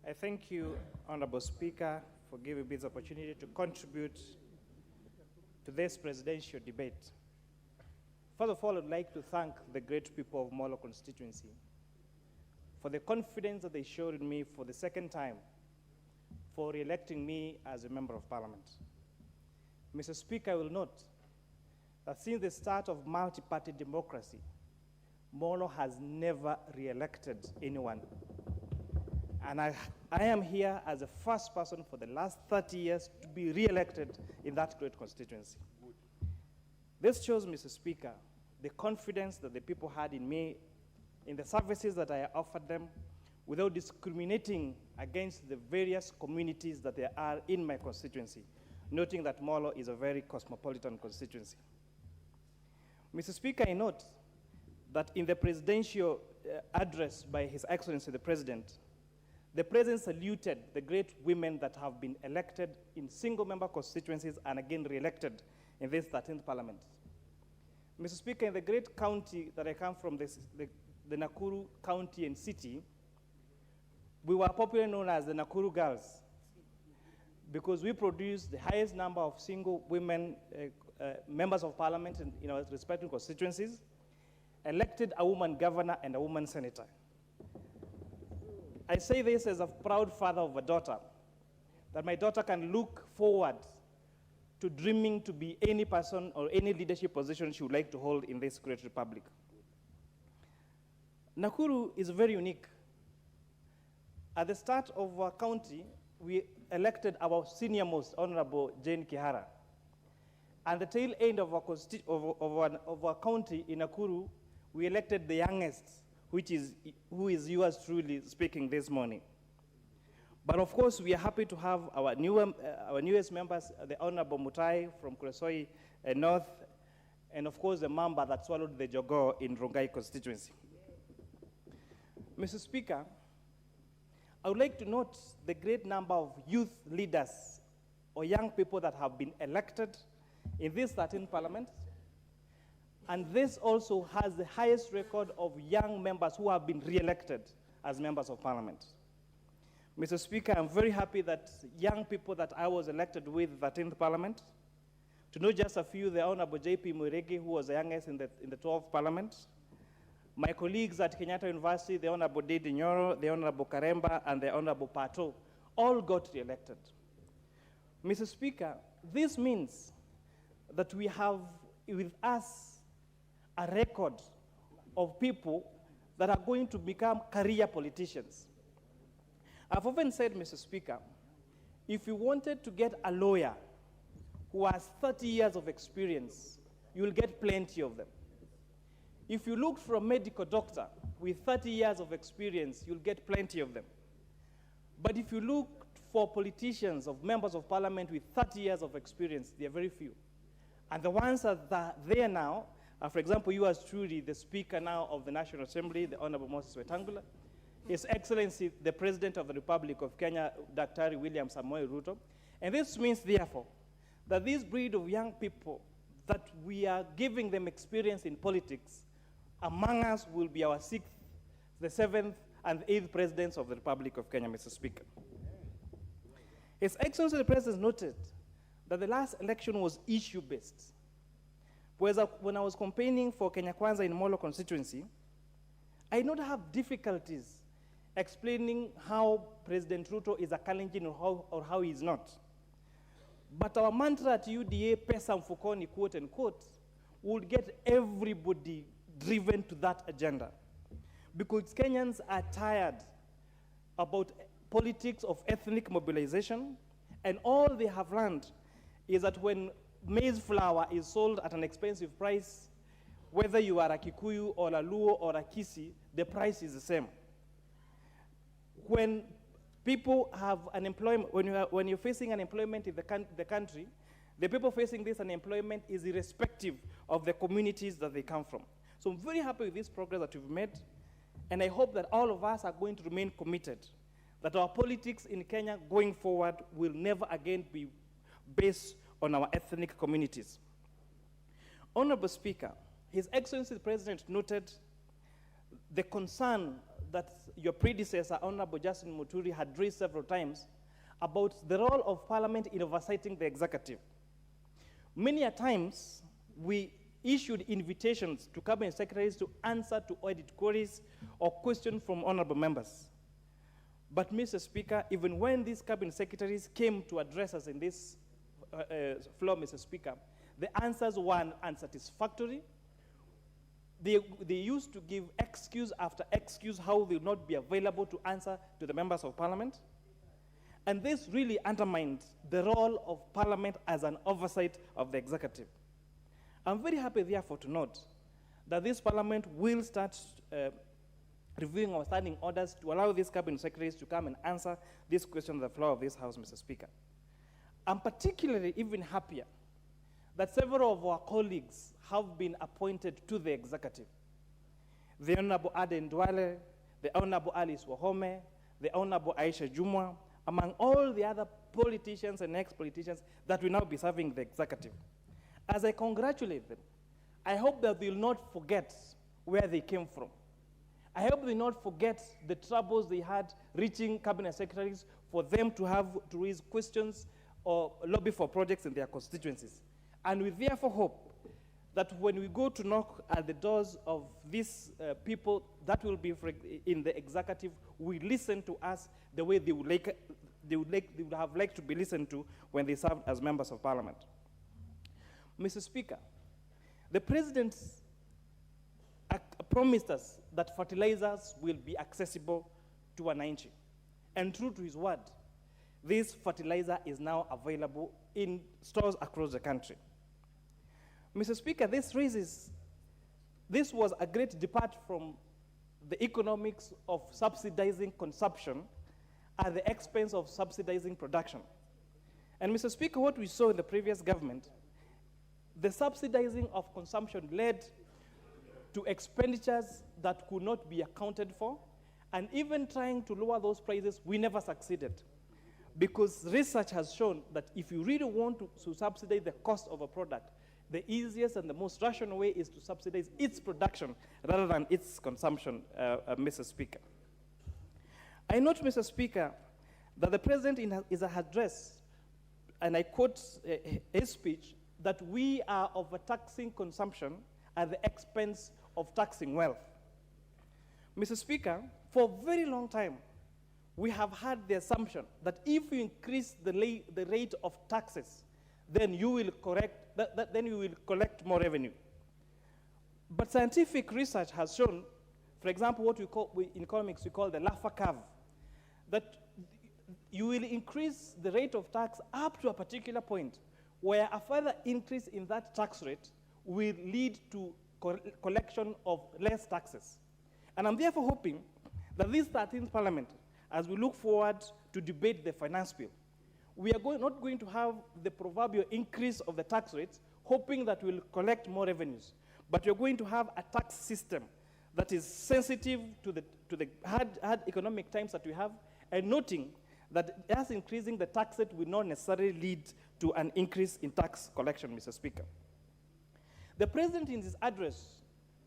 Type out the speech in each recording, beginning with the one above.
I thank you, Honorable Speaker, for giving me this opportunity to contribute to this presidential debate. First of all, I'd like to thank the great people of Molo constituency for the confidence that they showed in me for the second time for re-electing me as a member of parliament. Mr. Speaker, I will note that since the start of multi-party democracy, Molo has never re-elected anyone. And I am here as the first person for the last 30 years to be re-elected in that great constituency. This shows, Mr. Speaker, the confidence that the people had in me, in the services that I offered them, without discriminating against the various communities that there are in my constituency, noting that Molo is a very cosmopolitan constituency. Mr. Speaker, I note that in the presidential address by His Excellency the President saluted the great women that have been elected in single-member constituencies and again re-elected in this 13th Parliament. Mr. Speaker, in the great county that I come from, the Nakuru County and City, we were popularly known as the Nakuru Girls because we produced the highest number of single women members of parliament in our respective constituencies, elected a woman governor and a woman senator. I say this as a proud father of a daughter, that my daughter can look forward to dreaming to be any person or any leadership position she would like to hold in this great republic. Nakuru is very unique. At the start of our county, we elected our senior most, Honorable Jane Kihara. And the tail end of our county in Nakuru, we elected the youngest, who is yours truly speaking this morning. But of course, we are happy to have our newest members, the Honorable Mutai from Kuresoi North, and of course the Mamba that swallowed the Jogoo in Rongai constituency. Mr. Speaker, I would like to note the great number of youth leaders or young people that have been elected in this 13th Parliament. And this also has the highest record of young members who have been re-elected as members of parliament. Mr. Speaker, I'm very happy that young people that I was elected with the 13th Parliament, to know just a few, the Honorable J.P. Mwirigi, who was the youngest in the 12th Parliament, my colleagues at Kenyatta University, the Honorable Didi Nyoro, the Honorable Karemba, and the Honorable Pato, all got re-elected. Mr. Speaker, this means that we have with us a record of people that are going to become career politicians. I've often said, Mr. Speaker, if you wanted to get a lawyer who has 30 years of experience, you'll get plenty of them. If you look for a medical doctor with 30 years of experience, you'll get plenty of them. But if you look for politicians of members of parliament with 30 years of experience, they're very few. And the ones that are there now, for example, you as truly the Speaker now of the National Assembly, the Honorable Moses Wetangula, His Excellency, the President of the Republic of Kenya, Dr. William Samoei Ruto. And this means, therefore, that this breed of young people that we are giving them experience in politics, among us will be our 6th, the 7th, and 8th Presidents of the Republic of Kenya, Mr. Speaker. His Excellency, the President noted that the last election was issue-based. Whereas when I was campaigning for Kenya Kwanza in Molo constituency, I did not have difficulties explaining how President Ruto is a Kalenjin or how he is not. But our mantra at UDA, pesa mfukoni, quote unquote, would get everybody driven to that agenda. Because Kenyans are tired about politics of ethnic mobilization, and all they have learned is that when maize flour is sold at an expensive price, whether you are a Kikuyu or a Luo or a Kisi, the price is the same. When people have unemployment, when you're facing unemployment in the country, the people facing this unemployment is irrespective of the communities that they come from. So I'm very happy with this progress that we've made, and I hope that all of us are going to remain committed, that our politics in Kenya going forward will never again be based on our ethnic communities. Honorable Speaker, His Excellency the President noted the concern that your predecessor, Honorable Justin Muturi, had raised several times about the role of Parliament in oversighting the executive. Many a times, we issued invitations to cabinet secretaries to answer to audit queries or questions from honorable members. But, Mr. Speaker, even when these cabinet secretaries came to address us in this floor, Mr. Speaker, the answers were unsatisfactory. They used to give excuse after excuse how they would not be available to answer to the members of Parliament. And this really undermined the role of Parliament as an oversight of the executive. I'm very happy, therefore, to note that this Parliament will start reviewing our standing orders to allow these cabinet secretaries to come and answer this question on the floor of this House, Mr. Speaker. I'm particularly even happier that several of our colleagues have been appointed to the executive. The Honorable Aden Duale, the Honorable Alice Wahome, the Honorable Aisha Jumwa, among all the other politicians and ex-politicians that will now be serving the executive. As I congratulate them, I hope that they will not forget where they came from. I hope they will not forget the troubles they had reaching cabinet secretaries for them to have to raise questions or lobby for projects in their constituencies. And we therefore hope that when we go to knock at the doors of these people that will be in the executive, we listen to us the way they would have liked to be listened to when they served as members of Parliament. Mr. Speaker, the President promised us that fertilizers will be accessible to Wananchi. And true to his word, this fertilizer is now available in stores across the country. Mr. Speaker, this was a great depart from the economics of subsidizing consumption at the expense of subsidizing production. And Mr. Speaker, what we saw in the previous government, the subsidizing of consumption led to expenditures that could not be accounted for, and even trying to lower those prices, we never succeeded. Because research has shown that if you really want to subsidize the cost of a product, the easiest and the most rational way is to subsidize its production rather than its consumption, Mr. Speaker. I note, Mr. Speaker, that the President in his address, and I quote his speech, that we are overtaxing consumption at the expense of taxing wealth. Mr. Speaker, for a very long time, we have had the assumption that if you increase the rate of taxes, then you will collect more revenue. But scientific research has shown, for example, what in economics we call the Laffer curve, that you will increase the rate of tax up to a particular point, where a further increase in that tax rate will lead to collection of less taxes. And I'm therefore hoping that this 13th Parliament, as we look forward to debate the finance bill, we are not going to have the proverbial increase of the tax rates, hoping that we'll collect more revenues. But we're going to have a tax system that is sensitive to the hard economic times that we have, and noting that as increasing the tax rate will not necessarily lead to an increase in tax collection, Mr. Speaker. The President in his address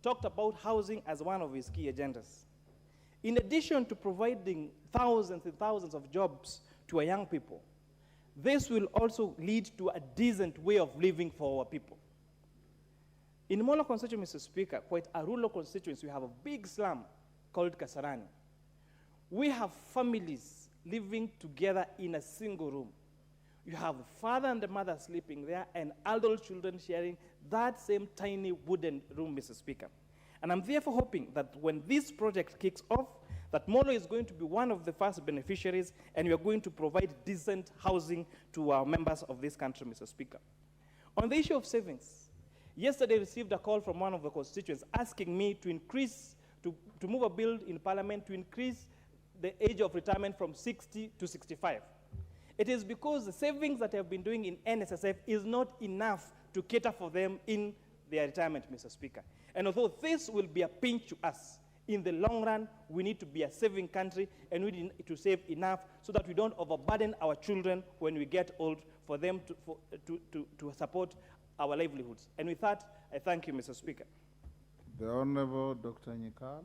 talked about housing as one of his key agendas. In addition to providing thousands and thousands of jobs to our young people, this will also lead to a decent way of living for our people. In Molo constituency, Mr. Speaker, quite a rural constituency, we have a big slum called Kasarani. We have families living together in a single room. You have the father and the mother sleeping there, and adult children sharing that same tiny wooden room, Mr. Speaker. And I'm therefore hoping that when this project kicks off, that Molo is going to be one of the first beneficiaries, and we are going to provide decent housing to our members of this country, Mr. Speaker. On the issue of savings, yesterday I received a call from one of the constituents asking me to move a bill in Parliament to increase the age of retirement from 60 to 65. It is because the savings that I have been doing in NSSF is not enough to cater for them in their retirement, Mr. Speaker. And although this will be a pinch to us, in the long run, we need to be a saving country, and we need to save enough so that we don't overburden our children when we get old, for them to support our livelihoods. And with that, I thank you, Mr. Speaker. The Honorable Dr. Nyikal.